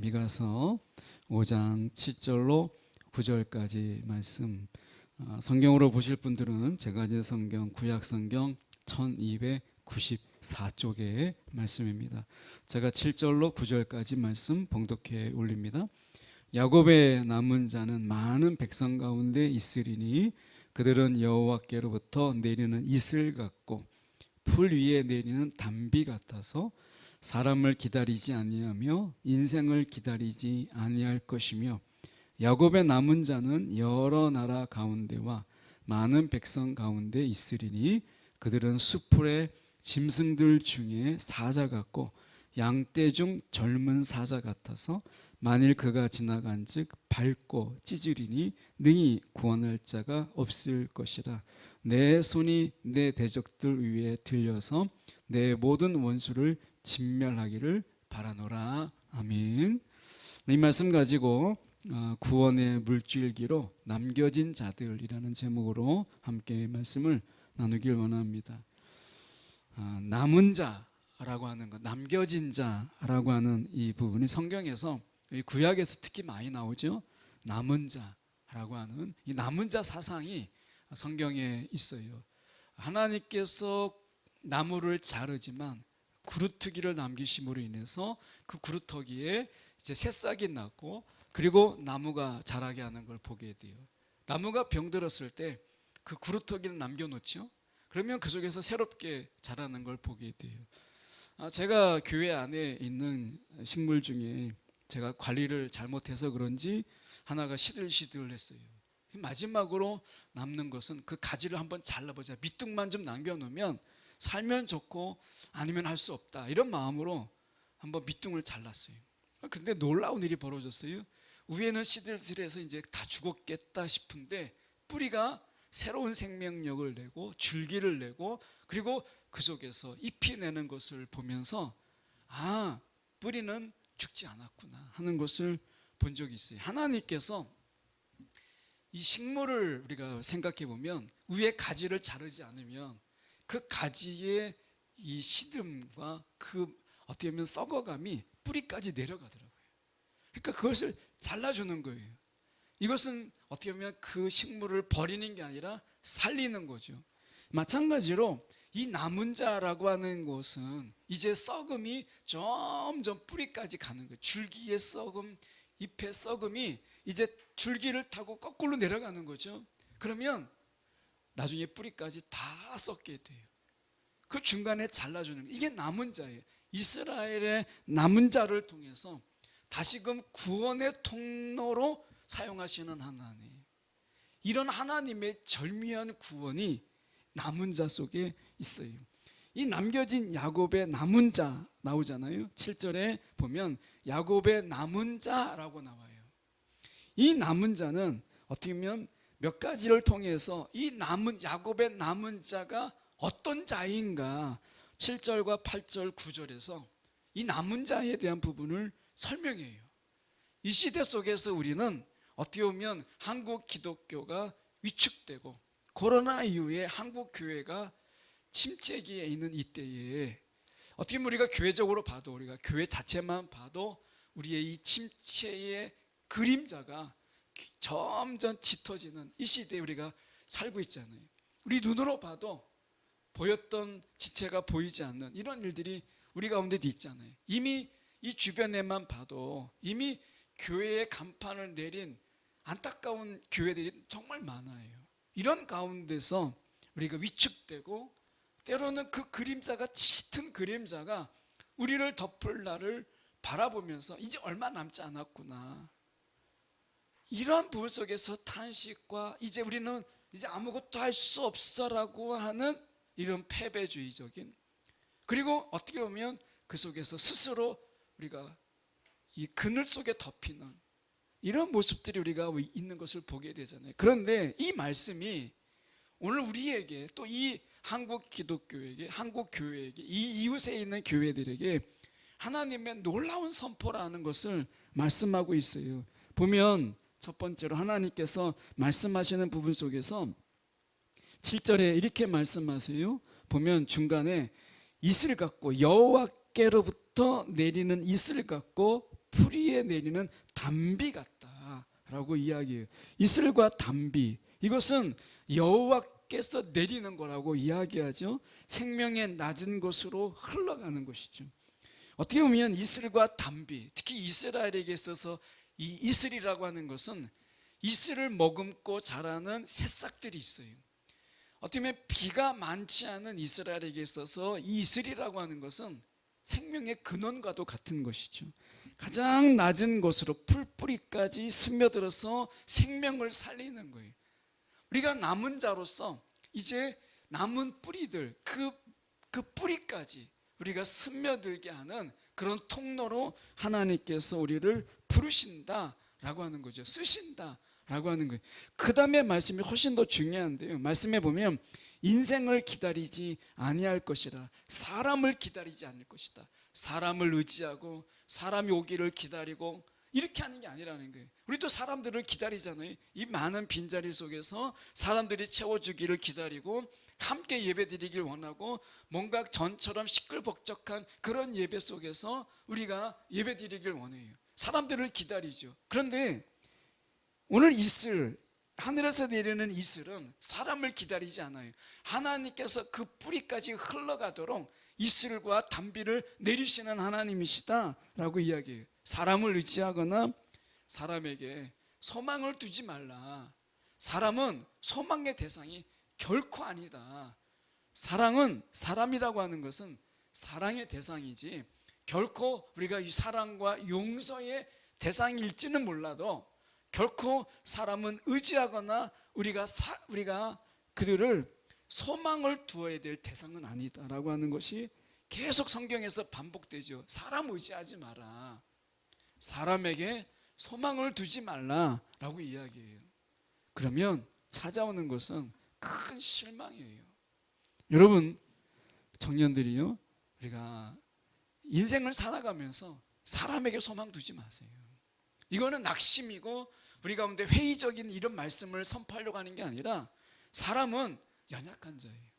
미가서 5장 7절로 9절까지 말씀, 성경으로 보실 분들은 제가 가진 성경 구약 성경 1294쪽의 말씀입니다. 제가 7절로 9절까지 말씀 봉독해 올립니다. 야곱의 남은 자는 많은 백성 가운데 있으리니 그들은 여호와께로부터 내리는 이슬 같고 풀 위에 내리는 단비 같아서 사람을 기다리지 아니하며 인생을 기다리지 아니할 것이며, 야곱의 남은 자는 여러 나라 가운데와 많은 백성 가운데 있으리니 그들은 수풀의 짐승들 중에 사자 같고 양떼 중 젊은 사자 같아서 만일 그가 지나간즉 밟고 찢으리니 능히 구원할 자가 없을 것이라. 내 손이 내 대적들 위에 들려서 내 모든 원수를 진멸하기를 바라노라. 아멘. 이 말씀 가지고 구원의 물줄기로 남겨진 자들이라는 제목으로 함께 말씀을 나누길 원합니다. 남은 자라고 하는 것, 남겨진 자라고 하는 이 부분이 성경에서, 구약에서 특히 많이 나오죠. 남은 자라고 하는 이 남은 자 사상이 성경에 있어요. 하나님께서 나무를 자르지만 구루터기를 남기심으로 인해서 그 구루터기에 이제 새싹이 났고, 그리고 나무가 자라게 하는 걸 보게 돼요. 나무가 병들었을 때 그 구루터기를 남겨놓죠. 그러면 그 속에서 새롭게 자라는 걸 보게 돼요. 제가 교회 안에 있는 식물 중에 제가 관리를 잘못해서 그런지 하나가 시들시들했어요. 마지막으로 남는 것은 그 가지를 한번 잘라보자, 밑둥만 좀 남겨놓으면 살면 좋고 아니면 할 수 없다, 이런 마음으로 한번 밑둥을 잘랐어요. 그런데 놀라운 일이 벌어졌어요. 위에는 시들시들해서 이제 다 죽었겠다 싶은데 뿌리가 새로운 생명력을 내고 줄기를 내고, 그리고 그 속에서 잎이 내는 것을 보면서 뿌리는 죽지 않았구나 하는 것을 본 적이 있어요. 하나님께서 이 식물을 우리가 생각해 보면 위에 가지를 자르지 않으면 그 가지의 이 시듬과 그 어떻게 보면 썩어감이 뿌리까지 내려가더라고요. 그러니까 그것을 잘라주는 거예요. 이것은 어떻게 보면 그 식물을 버리는 게 아니라 살리는 거죠. 마찬가지로 이 남은 자라고 하는 것은 이제 썩음이 점점 뿌리까지 가는 거예요. 줄기의 썩음, 잎의 썩음이 이제 줄기를 타고 거꾸로 내려가는 거죠. 그러면 나중에 뿌리까지 다 썩게 돼요. 그 중간에 잘라주는 거, 이게 남은 자예요. 이스라엘의 남은 자를 통해서 다시금 구원의 통로로 사용하시는 하나님, 이런 하나님의 절묘한 구원이 남은 자 속에 있어요. 이 남겨진 야곱의 남은 자 나오잖아요. 7절에 보면 야곱의 남은 자라고 나와요. 이 남은 자는 어떻게 보면 몇 가지를 통해서 이 남은 야곱의 남은 자가 어떤 자인가 7절과 8절 9절에서 이 남은 자에 대한 부분을 설명해요. 이 시대 속에서 우리는 어떻게 보면 한국 기독교가 위축되고 코로나 이후에 한국 교회가 침체기에 있는 이때에 어떻게 보면 우리가 교회적으로 봐도, 우리가 교회 자체만 봐도 우리의 이 침체의 그림자가 점점 짙어지는 이 시대에 우리가 살고 있잖아요. 우리 눈으로 봐도 보였던 지체가 보이지 않는 이런 일들이 우리 가운데도 있잖아요. 이미 이 주변에만 봐도 이미 교회의 간판을 내린 안타까운 교회들이 정말 많아요. 이런 가운데서 우리가 위축되고, 때로는 그 그림자가, 짙은 그림자가 우리를 덮을 날을 바라보면서 이제 얼마 남지 않았구나, 이런 부분 속에서 탄식과 이제 우리는 이제 아무것도 할 수 없어라고 하는 이런 패배주의적인, 그리고 어떻게 보면 그 속에서 스스로 우리가 이 그늘 속에 덮이는 이런 모습들이 우리가 있는 것을 보게 되잖아요. 그런데 이 말씀이 오늘 우리에게, 또 이 한국 기독교에게, 한국 교회에게, 이 이웃에 있는 교회들에게 하나님의 놀라운 선포라는 것을 말씀하고 있어요. 보면 첫 번째로 하나님께서 말씀하시는 부분 속에서 7절에 이렇게 말씀하세요. 보면 중간에 이슬 같고 여호와께로부터 내리는 이슬 같고 뿌리에 내리는 단비 같다라고 이야기해요. 이슬과 단비, 이것은 여호와께서 내리는 거라고 이야기하죠. 생명의 낮은 곳으로 흘러가는 것이죠. 어떻게 보면 이슬과 단비, 특히 이스라엘에게 있어서 이 이슬이라고 하는 것은 이슬을 머금고 자라는 새싹들이 있어요. 어떻게 보면 비가 많지 않은 이스라엘에게 있어서 이 이슬이라고 하는 것은 생명의 근원과도 같은 것이죠. 가장 낮은 곳으로 풀뿌리까지 스며들어서 생명을 살리는 거예요. 우리가 남은 자로서 이제 남은 뿌리들, 그 뿌리까지 우리가 스며들게 하는 그런 통로로 하나님께서 우리를 부르신다라고 하는 거죠. 쓰신다라고 하는 거예요. 그 다음에 말씀이 훨씬 더 중요한데요. 말씀에 보면 인생을 기다리지 아니할 것이라, 사람을 기다리지 않을 것이다. 사람을 의지하고 사람이 오기를 기다리고 이렇게 하는 게 아니라는 거예요. 우리도 사람들을 기다리잖아요. 이 많은 빈자리 속에서 사람들이 채워주기를 기다리고 함께 예배드리길 원하고 뭔가 전처럼 시끌벅적한 그런 예배 속에서 우리가 예배드리길 원해요. 사람들을 기다리죠. 그런데 오늘 이슬, 하늘에서 내리는 이슬은 사람을 기다리지 않아요. 하나님께서 그 뿌리까지 흘러가도록 이슬과 단비를 내리시는 하나님이시다라고 이야기해요. 사람을 의지하거나 사람에게 소망을 두지 말라. 사람은 소망의 대상이 결코 아니다. 사람이라고 하는 것은 사랑의 대상이지 결코 우리가 이 사랑과 용서의 대상일지는 몰라도 결코 사람은 의지하거나 우리가 그들을 소망을 두어야 될 대상은 아니다라고 하는 것이 계속 성경에서 반복되죠. 사람 의지하지 마라. 사람에게 소망을 두지 말라라고 이야기해요. 그러면 찾아오는 것은 큰 실망이에요. 여러분 청년들이요, 우리가 인생을 살아가면서 사람에게 소망 두지 마세요. 이거는 낙심이고 우리 가운데 회의적인 이런 말씀을 선포하려고 하는 게 아니라 사람은 연약한 자예요.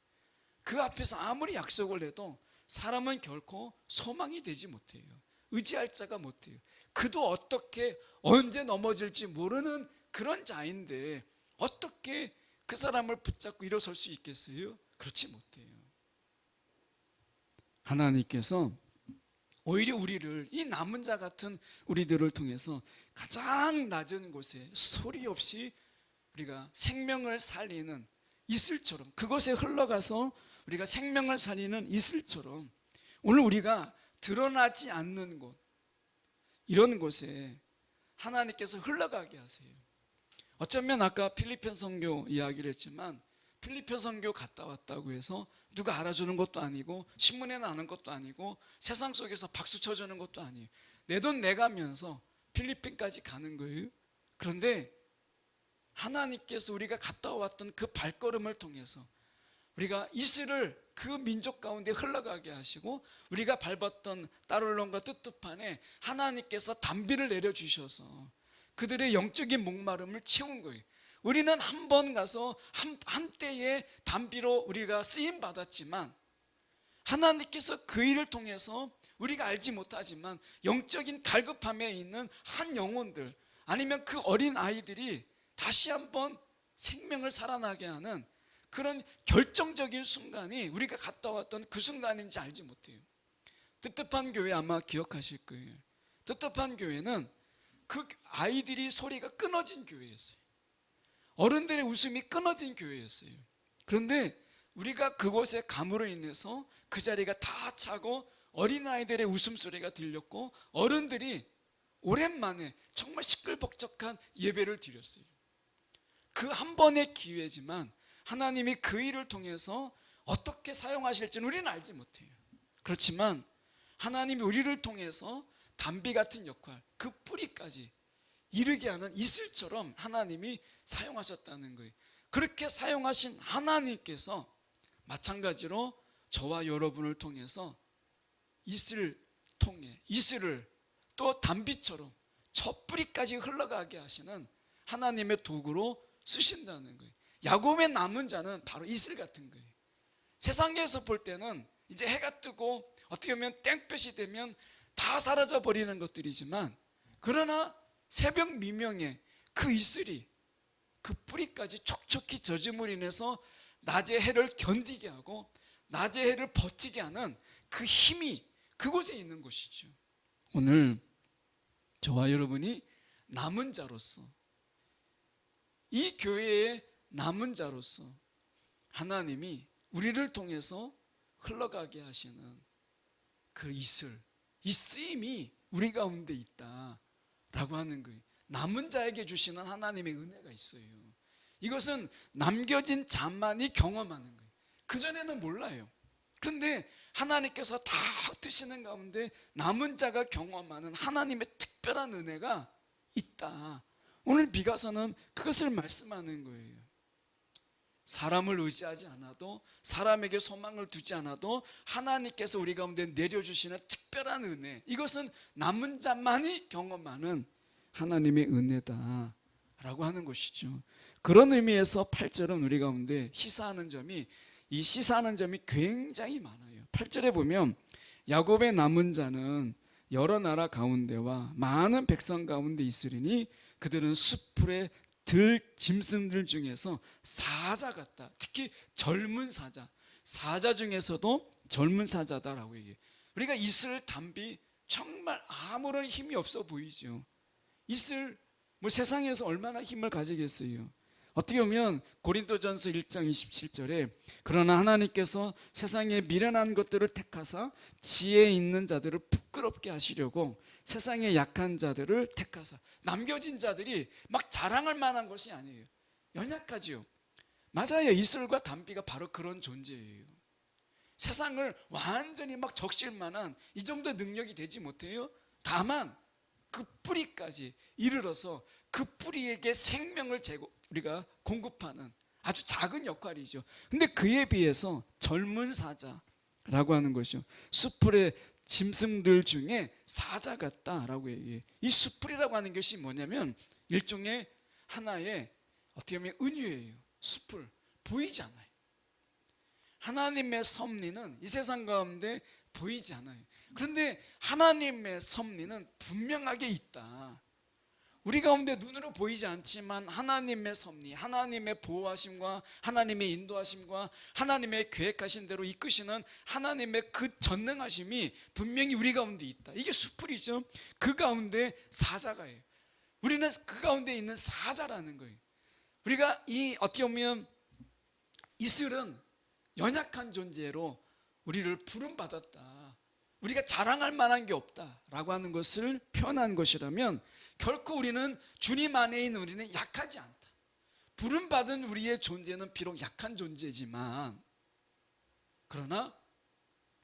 그 앞에서 아무리 약속을 해도 사람은 결코 소망이 되지 못해요. 의지할 자가 못해요. 그도 어떻게 언제 넘어질지 모르는 그런 자인데 어떻게 그 사람을 붙잡고 일어설 수 있겠어요? 그렇지 못해요. 하나님께서 오히려 우리를, 이 남은 자 같은 우리들을 통해서 가장 낮은 곳에 소리 없이 우리가 생명을 살리는 이슬처럼, 그곳에 흘러가서 우리가 생명을 살리는 이슬처럼 오늘 우리가 드러나지 않는 곳, 이런 곳에 하나님께서 흘러가게 하세요. 어쩌면 아까 필리핀 선교 이야기를 했지만 필리핀 선교 갔다 왔다고 해서 누가 알아주는 것도 아니고 신문에 나는 것도 아니고 세상 속에서 박수 쳐주는 것도 아니에요. 내 돈 내가면서 필리핀까지 가는 거예요. 그런데 하나님께서 우리가 갔다 왔던 그 발걸음을 통해서 우리가 이슬을 그 민족 가운데 흘러가게 하시고 우리가 밟았던 따롤론과 뜨뚜판에 하나님께서 단비를 내려주셔서 그들의 영적인 목마름을 채운 거예요. 우리는 한 번 가서 한때의 단비로 우리가 쓰임 받았지만 하나님께서 그 일을 통해서 우리가 알지 못하지만 영적인 갈급함에 있는 한 영혼들, 아니면 그 어린 아이들이 다시 한번 생명을 살아나게 하는 그런 결정적인 순간이 우리가 갔다 왔던 그 순간인지 알지 못해요. 뜨뜻한 교회 아마 기억하실 거예요. 뜨뜻한 교회는 그 아이들이 소리가 끊어진 교회였어요. 어른들의 웃음이 끊어진 교회였어요. 그런데 우리가 그곳에 감으로 인해서 그 자리가 다 차고 어린아이들의 웃음소리가 들렸고 어른들이 오랜만에 정말 시끌벅적한 예배를 드렸어요. 그 한 번의 기회지만 하나님이 그 일을 통해서 어떻게 사용하실지는 우리는 알지 못해요. 그렇지만 하나님이 우리를 통해서 단비 같은 역할, 그 뿌리까지 이르게 하는 이슬처럼 하나님이 사용하셨다는 거예요. 그렇게 사용하신 하나님께서 마찬가지로 저와 여러분을 통해서 이슬을 또 단비처럼 저 뿌리까지 흘러가게 하시는 하나님의 도구로 쓰신다는 거예요. 야곱의 남은 자는 바로 이슬 같은 거예요. 세상에서 볼 때는 이제 해가 뜨고 어떻게 보면 땡볕이 되면 다 사라져 버리는 것들이지만, 그러나 새벽 미명에 그 이슬이 그 뿌리까지 촉촉히 젖음으로 인해서 낮의 해를 견디게 하고 낮의 해를 버티게 하는 그 힘이 그곳에 있는 것이죠. 오늘 저와 여러분이 남은 자로서, 이 교회의 남은 자로서 하나님이 우리를 통해서 흘러가게 하시는 그 이슬, 이 쓰임이 우리 가운데 있다라고 하는 거예요. 남은 자에게 주시는 하나님의 은혜가 있어요. 이것은 남겨진 자만이 경험하는 거예요. 그전에는 몰라요. 그런데 하나님께서 다 흩으시는 가운데 남은 자가 경험하는 하나님의 특별한 은혜가 있다. 오늘 미가서는 그것을 말씀하는 거예요. 사람을 의지하지 않아도, 사람에게 소망을 두지 않아도 하나님께서 우리 가운데 내려주시는 특별한 은혜, 이것은 남은 자만이 경험하는 하나님의 은혜다 라고 하는 것이죠. 그런 의미에서 8절은 우리 가운데 시사하는 점이, 이 시사하는 점이 굉장히 많아요. 8절에 보면 야곱의 남은 자는 여러 나라 가운데와 많은 백성 가운데 있으리니 그들은 숲풀의 들 짐승들 중에서 사자 같다. 특히 젊은 사자, 사자 중에서도 젊은 사자다라고 얘기해요. 우리가 이슬 담비 정말 아무런 힘이 없어 보이죠. 이슬 뭐 세상에서 얼마나 힘을 가지겠어요. 어떻게 보면 고린도전서 1장 27절에 그러나 하나님께서 세상에 미련한 것들을 택하사 지혜 있는 자들을 부끄럽게 하시려고 세상의 약한 자들을 택하사, 남겨진 자들이 막 자랑할 만한 것이 아니에요. 연약하지요. 맞아요. 이슬과 담비가 바로 그런 존재예요. 세상을 완전히 막 적실 만한 이 정도 능력이 되지 못해요. 다만 그 뿌리까지 이르러서 그 뿌리에게 생명을 우리가 공급하는 아주 작은 역할이죠. 근데 그에 비해서 젊은 사자라고 하는 것이죠. 숲풀의 짐승들 중에 사자 같다라고 얘기해요. 이 숲풀이라고 하는 것이 뭐냐면 일종의 하나의 어떻게 보면 은유예요. 숲풀 보이지 않아요. 하나님의 섭리는 이 세상 가운데 보이지 않아요. 그런데 하나님의 섭리는 분명하게 있다. 우리 가운데 눈으로 보이지 않지만 하나님의 섭리, 하나님의 보호하심과 하나님의 인도하심과 하나님의 계획하신 대로 이끄시는 하나님의 그 전능하심이 분명히 우리 가운데 있다. 이게 숲풀이죠. 그 가운데 사자가예요. 우리는 그 가운데 있는 사자라는 거예요. 우리가 이 어떻게 보면 이슬은 연약한 존재로 우리를 부름받았다. 우리가 자랑할 만한 게 없다라고 하는 것을 표현한 것이라면 결코 우리는 주님 안에 있는 우리는 약하지 않다. 부름받은 우리의 존재는 비록 약한 존재지만, 그러나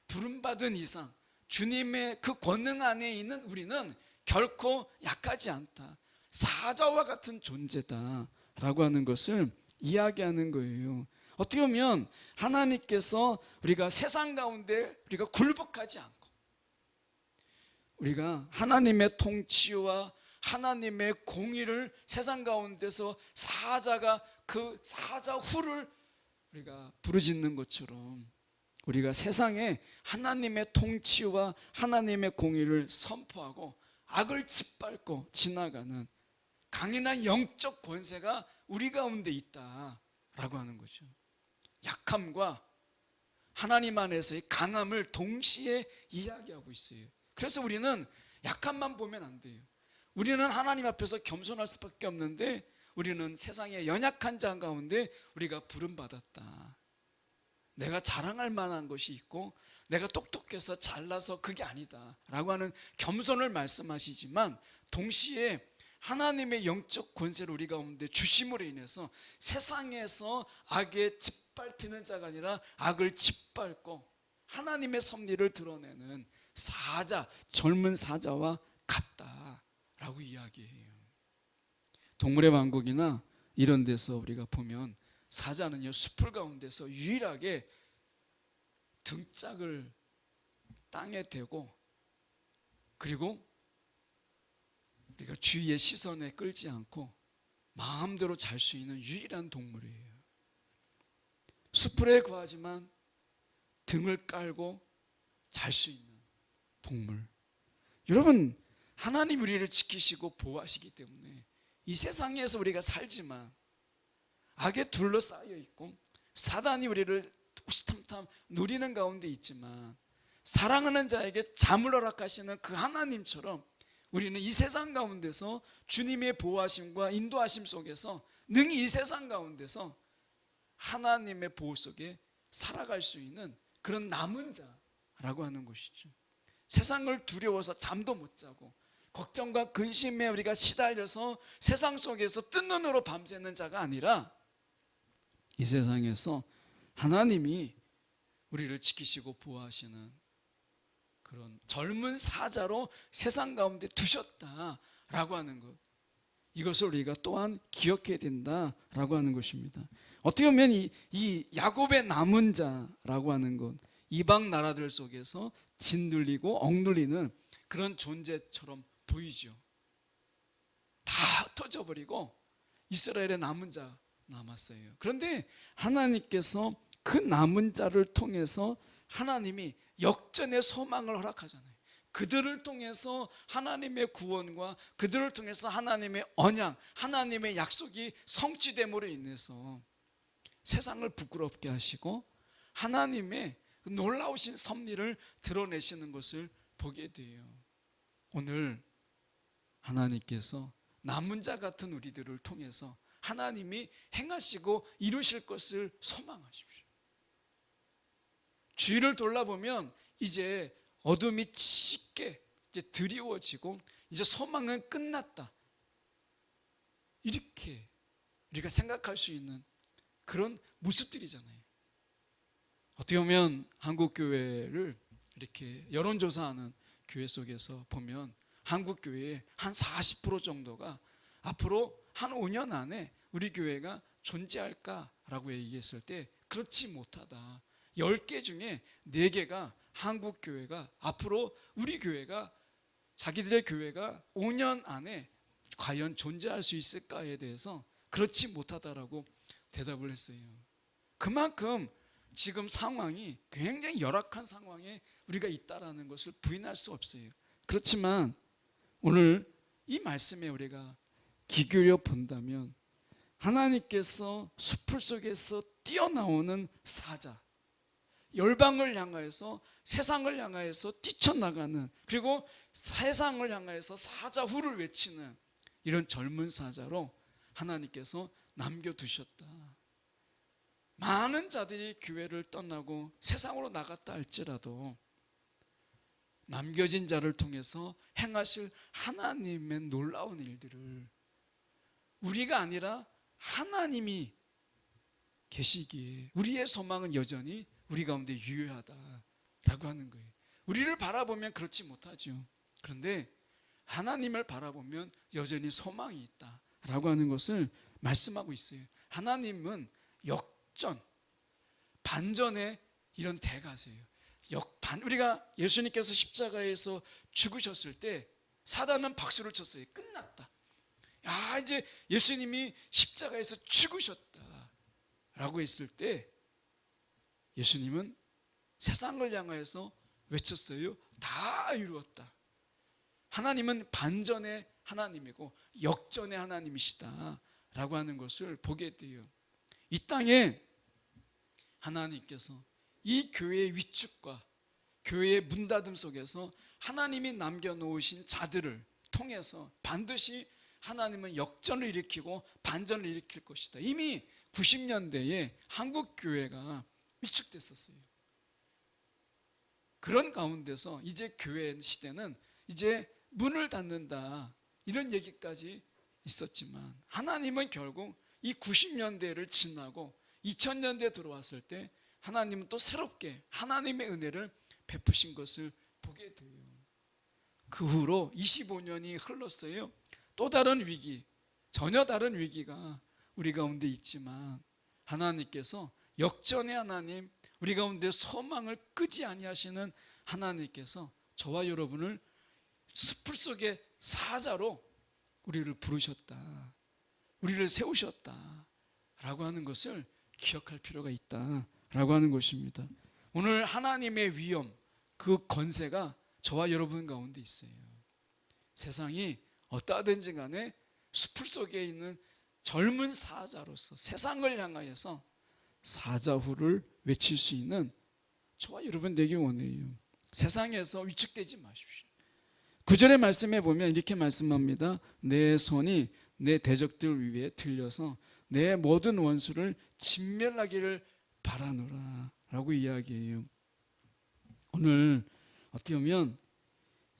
부름받은 이상 주님의 그 권능 안에 있는 우리는 결코 약하지 않다. 사자와 같은 존재다라고 하는 것을 이야기하는 거예요. 어떻게 보면 하나님께서 우리가 세상 가운데 우리가 굴복하지 않고 우리가 하나님의 통치와 하나님의 공의를 세상 가운데서 사자가 그 사자 후를 우리가 부르짖는 것처럼 우리가 세상에 하나님의 통치와 하나님의 공의를 선포하고 악을 짓밟고 지나가는 강인한 영적 권세가 우리 가운데 있다라고 하는 거죠. 약함과 하나님 안에서의 강함을 동시에 이야기하고 있어요. 그래서 우리는 약함만 보면 안 돼요. 우리는 하나님 앞에서 겸손할 수밖에 없는데 우리는 세상의 연약한 자 가운데 우리가 부름받았다. 내가 자랑할 만한 것이 있고 내가 똑똑해서 잘나서 그게 아니다 라고 하는 겸손을 말씀하시지만 동시에 하나님의 영적 권세를 우리 가운데 주심으로 인해서 세상에서 악에 짓밟히는 자가 아니라 악을 짓밟고 하나님의 섭리를 드러내는 사자, 젊은 사자와 같다라고 이야기해요. 동물의 왕국이나 이런 데서 우리가 보면 사자는요 숲풀 가운데서 유일하게 등짝을 땅에 대고 그리고 우리가 주위의 시선에 끌지 않고 마음대로 잘 수 있는 유일한 동물이에요. 숲풀에 거하지만 등을 깔고 잘 수 있는 동물. 여러분, 하나님 우리를 지키시고 보호하시기 때문에 이 세상에서 우리가 살지만 악에 둘러싸여 있고 사단이 우리를 호시탐탐 누리는 가운데 있지만 사랑하는 자에게 잠을 허락하시는 그 하나님처럼 우리는 이 세상 가운데서 주님의 보호하심과 인도하심 속에서 능히 이 세상 가운데서 하나님의 보호 속에 살아갈 수 있는 그런 남은 자라고 하는 것이죠. 세상을 두려워서 잠도 못 자고 걱정과 근심에 우리가 시달려서 세상 속에서 뜬 눈으로 밤새는 자가 아니라 이 세상에서 하나님이 우리를 지키시고 보호하시는 그런 젊은 사자로 세상 가운데 두셨다라고 하는 것, 이것을 우리가 또한 기억해야 된다라고 하는 것입니다. 어떻게 보면 이 야곱의 남은 자라고 하는 것, 이방 나라들 속에서 짓눌리고 억눌리는 그런 존재처럼 보이죠. 다 흩어져 버리고 이스라엘의 남은 자 남았어요. 그런데 하나님께서 그 남은 자를 통해서 하나님이 역전의 소망을 허락하잖아요. 그들을 통해서 하나님의 구원과 그들을 통해서 하나님의 언약, 하나님의 약속이 성취됨으로 인해서 세상을 부끄럽게 하시고 하나님의 놀라우신 섭리를 드러내시는 것을 보게 돼요. 오늘 하나님께서 남은 자 같은 우리들을 통해서 하나님이 행하시고 이루실 것을 소망하십시오. 주위를 돌아보면 이제 어둠이 짙게 이제 드리워지고 이제 소망은 끝났다, 이렇게 우리가 생각할 수 있는 그런 모습들이잖아요. 어떻게 보면 한국 교회를 이렇게 여론조사하는 교회 속에서 보면 한국 교회의 한 40% 정도가 앞으로 한 5년 안에 우리 교회가 존재할까라고 얘기했을 때 그렇지 못하다. 10개 중에 4개가 한국 교회가 앞으로 우리 교회가 자기들의 교회가 5년 안에 과연 존재할 수 있을까에 대해서 그렇지 못하다라고 대답을 했어요. 그만큼 지금 상황이 굉장히 열악한 상황에 우리가 있다라는 것을 부인할 수 없어요. 그렇지만 오늘 이 말씀에 우리가 귀 기울여 본다면 하나님께서 숲을 속에서 뛰어나오는 사자, 열방을 향하여서 세상을 향하여서 뛰쳐나가는, 그리고 세상을 향하여서 사자후를 외치는 이런 젊은 사자로 하나님께서 남겨두셨다. 많은 자들이 교회를 떠나고 세상으로 나갔다 할지라도 남겨진 자를 통해서 행하실 하나님의 놀라운 일들을 우리가 아니라 하나님이 계시기에 우리의 소망은 여전히 우리 가운데 유효하다라고 하는 거예요. 우리를 바라보면 그렇지 못하죠. 그런데 하나님을 바라보면 여전히 소망이 있다라고 하는 것을 말씀하고 있어요. 하나님은 역전, 반전의 이런 대가세요. 우리가 예수님께서 십자가에서 죽으셨을 때 사단은 박수를 쳤어요. 끝났다. 야, 이제 예수님이 십자가에서 죽으셨다라고 했을 때 예수님은 세상을 향하여서 외쳤어요. 다 이루었다. 하나님은 반전의 하나님이고 역전의 하나님이시다라고 하는 것을 보게 돼요. 이 땅에 하나님께서 이 교회의 위축과 교회의 문 닫음 속에서 하나님이 남겨놓으신 자들을 통해서 반드시 하나님은 역전을 일으키고 반전을 일으킬 것이다. 이미 90년대에 한국 교회가 위축됐었어요. 그런 가운데서 이제 교회 시대는 이제 문을 닫는다, 이런 얘기까지 있었지만 하나님은 결국 이 90년대를 지나고 2000년대에 들어왔을 때 하나님은 또 새롭게 하나님의 은혜를 베푸신 것을 보게 돼요. 그 후로 25년이 흘렀어요. 또 다른 위기, 전혀 다른 위기가 우리 가운데 있지만 하나님께서 역전의 하나님, 우리 가운데 소망을 끄지 아니하시는 하나님께서 저와 여러분을 숲을 속의 사자로 우리를 부르셨다, 우리를 세우셨다 라고 하는 것을 기억할 필요가 있다라고 하는 것입니다. 오늘 하나님의 위엄, 그 권세가 저와 여러분 가운데 있어요. 세상이 어떠하든지 간에 숲을 속에 있는 젊은 사자로서 세상을 향하여서 사자후를 외칠 수 있는 저와 여러분 되기 원해요. 세상에서 위축되지 마십시오. 9절의 말씀에 보면 이렇게 말씀합니다. 내 손이 내 대적들 위에 들려서 내 모든 원수를 진멸하기를 바라노라 라고 이야기해요. 오늘 어떻게 보면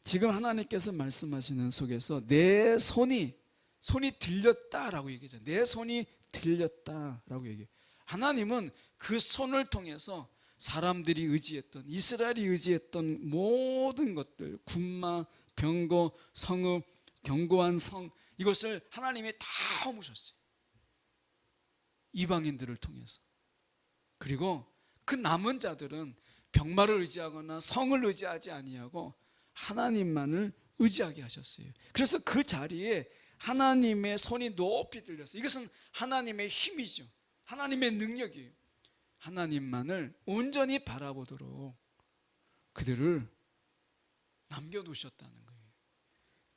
지금 하나님께서 말씀하시는 속에서 내 손이 들렸다라고 얘기하죠. 내 손이 들렸다라고 얘기해요. 하나님은 그 손을 통해서 사람들이 의지했던, 이스라엘이 의지했던 모든 것들, 군마, 병거, 성읍, 견고한 성, 이것을 하나님이 다 허무셨어요. 이방인들을 통해서. 그리고 그 남은 자들은 병마를 의지하거나 성을 의지하지 아니하고 하나님만을 의지하게 하셨어요. 그래서 그 자리에 하나님의 손이 높이 들렸어요. 이것은 하나님의 힘이죠. 하나님의 능력이에요. 하나님만을 온전히 바라보도록 그들을 남겨놓으셨다는 거예요.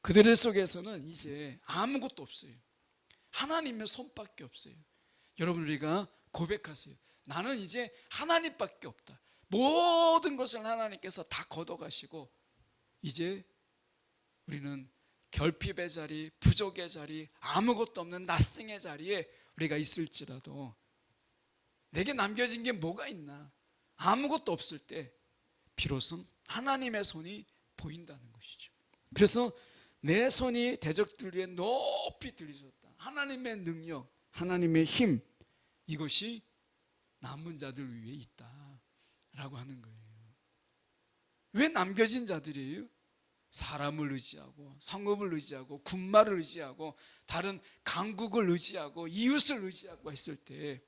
그들 속에서는 이제 아무것도 없어요. 하나님의 손밖에 없어요. 여러분, 우리가 고백하세요. 나는 이제 하나님밖에 없다. 모든 것을 하나님께서 다 걷어가시고 이제 우리는 결핍의 자리, 부족의 자리, 아무것도 없는 낫승의 자리에 우리가 있을지라도 내게 남겨진 게 뭐가 있나? 아무것도 없을 때 비로소 하나님의 손이 보인다는 것이죠. 그래서 내 손이 대적들 위에 높이 들리셨다. 하나님의 능력, 하나님의 힘, 이것이 남은 자들 위에 있다라고 하는 거예요. 왜 남겨진 자들이에요? 사람을 의지하고 성읍을 의지하고 군마를 의지하고 다른 강국을 의지하고 이웃을 의지하고 했을 때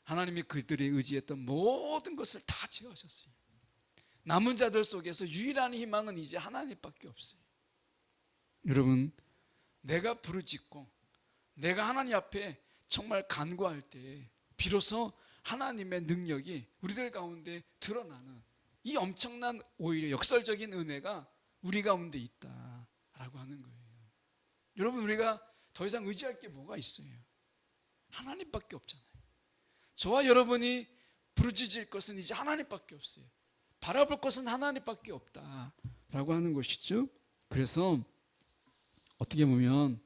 하나님이 그들이 의지했던 모든 것을 다 제어하셨어요. 남은 자들 속에서 유일한 희망은 이제 하나님밖에 없어요. 여러분, 내가 부르짖고 내가 하나님 앞에 정말 간구할 때 비로소 하나님의 능력이 우리들 가운데 드러나는 이 엄청난 오히려 역설적인 은혜가 우리 가운데 있다라고 하는 거예요. 여러분, 우리가 더 이상 의지할 게 뭐가 있어요? 하나님밖에 없잖아요. 저와 여러분이 부르짖을 것은 이제 하나님밖에 없어요. 바라볼 것은 하나님밖에 없다라고 하는 것이죠. 그래서 어떻게 보면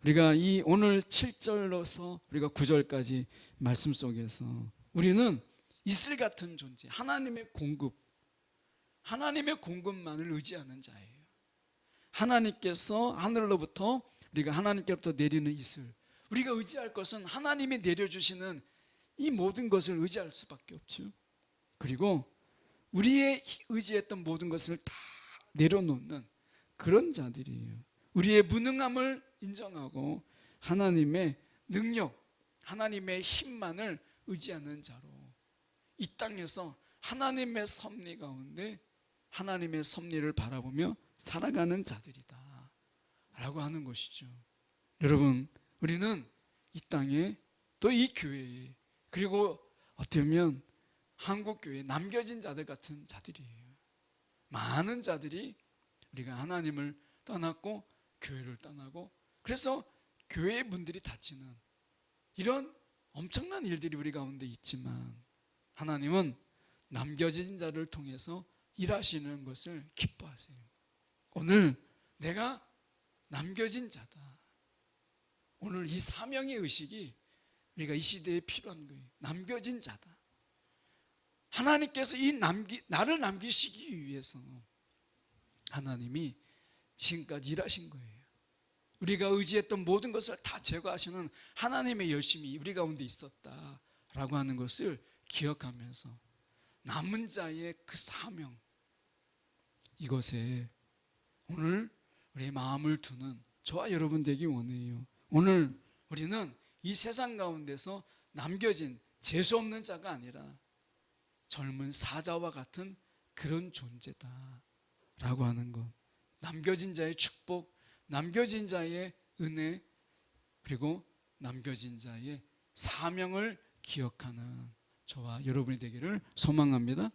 우리가 이 오늘 7절로서 우리가 9절까지 말씀 속에서 우리는 이슬 같은 존재, 하나님의 공급만을 의지하는 자예요. 하나님께서 하늘로부터 우리가 하나님께로부터 내리는 이슬, 우리가 의지할 것은 하나님이 내려주시는 이 모든 것을 의지할 수밖에 없죠. 그리고 우리의 의지했던 모든 것을 다 내려놓는 그런 자들이에요. 우리의 무능함을 인정하고 하나님의 능력, 하나님의 힘만을 의지하는 자로 이 땅에서 하나님의 섭리 가운데 하나님의 섭리를 바라보며 살아가는 자들이다 라고 하는 것이죠. 여러분, 우리는 이 땅에 또 이 교회에 그리고 어떻게 보면 한국교회에 남겨진 자들 같은 자들이에요. 많은 자들이 우리가 하나님을 떠났고 교회를 떠나고 그래서 교회의 문들이 닫히는 이런 엄청난 일들이 우리 가운데 있지만 하나님은 남겨진 자를 통해서 일하시는 것을 기뻐하세요. 오늘 내가 남겨진 자다. 오늘 이 사명의 의식이 우리가 이 시대에 필요한 거예요. 남겨진 자다. 하나님께서 나를 남기시기 위해서 하나님이 지금까지 일하신 거예요. 우리가 의지했던 모든 것을 다 제거하시는 하나님의 열심이 우리 가운데 있었다라고 하는 것을 기억하면서 남은 자의 그 사명, 이것에 오늘 우리의 마음을 두는 저와 여러분 되기 원해요. 오늘 우리는 이 세상 가운데서 남겨진 재수 없는 자가 아니라 젊은 사자와 같은 그런 존재다라고 하는 것. 남겨진 자의 축복, 남겨진 자의 은혜, 그리고 남겨진 자의 사명을 기억하는 저와 여러분이 되기를 소망합니다.